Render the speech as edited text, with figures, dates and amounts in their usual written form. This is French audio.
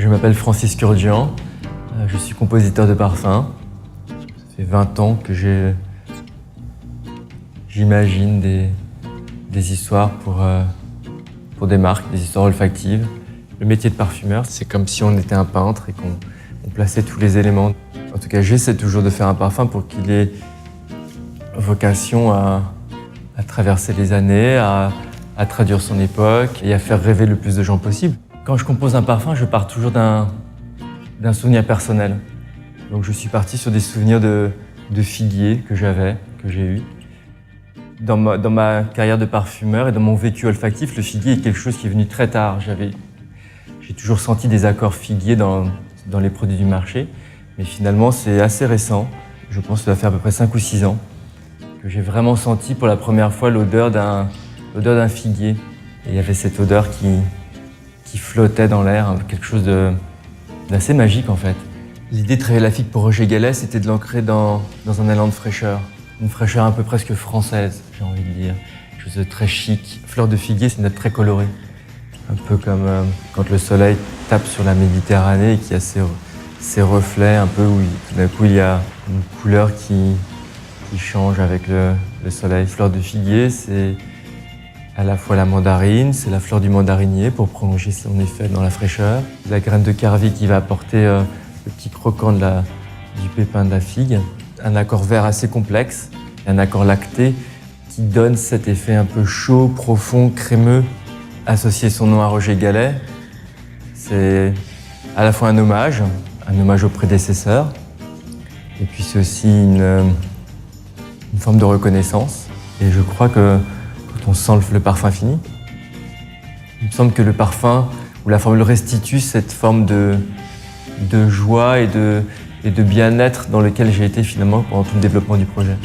Je m'appelle Francis Kurdian, je suis compositeur de parfums. Ça fait 20 ans que j'imagine des histoires pour des marques, des histoires olfactives. Le métier de parfumeur, c'est comme si on était un peintre et qu'on plaçait tous les éléments. En tout cas, j'essaie toujours de faire un parfum pour qu'il ait vocation à traverser les années, à traduire son époque et à faire rêver le plus de gens possible. Quand je compose un parfum, je pars toujours d'un souvenir personnel. Donc je suis parti sur des souvenirs de figuier que j'ai eu. Dans ma carrière de parfumeur et dans mon vécu olfactif, le figuier est quelque chose qui est venu très tard. J'ai toujours senti des accords figuiers dans les produits du marché, mais finalement c'est assez récent. Je pense que ça doit faire à peu près 5 ou 6 ans que j'ai vraiment senti pour la première fois l'odeur d'un figuier. Et il y avait cette odeur qui flottait dans l'air, quelque chose d'assez magique en fait. L'idée de travailler la figue pour Roger Gallet, c'était de l'ancrer dans un élan de fraîcheur. Une fraîcheur un peu presque française, j'ai envie de dire. Quelque chose de très chic. Fleur de figuier, c'est une note très colorée. Un peu comme quand le soleil tape sur la Méditerranée et qu'il y a ces reflets un peu où tout d'un coup il y a une couleur qui change avec le soleil. Fleur de figuier, c'est à la fois la mandarine, c'est la fleur du mandarinier pour prolonger son effet dans la fraîcheur. La graine de carvi qui va apporter le petit croquant du pépin de la figue. Un accord vert assez complexe, un accord lacté qui donne cet effet un peu chaud, profond, crémeux. Associer son nom à Roger Gallet, c'est à la fois un hommage aux prédécesseurs, et puis c'est aussi une forme de reconnaissance. Et je crois que quand on sent le parfum fini, il me semble que le parfum ou la formule restitue cette forme de joie et de bien-être dans lequel j'ai été finalement pendant tout le développement du projet.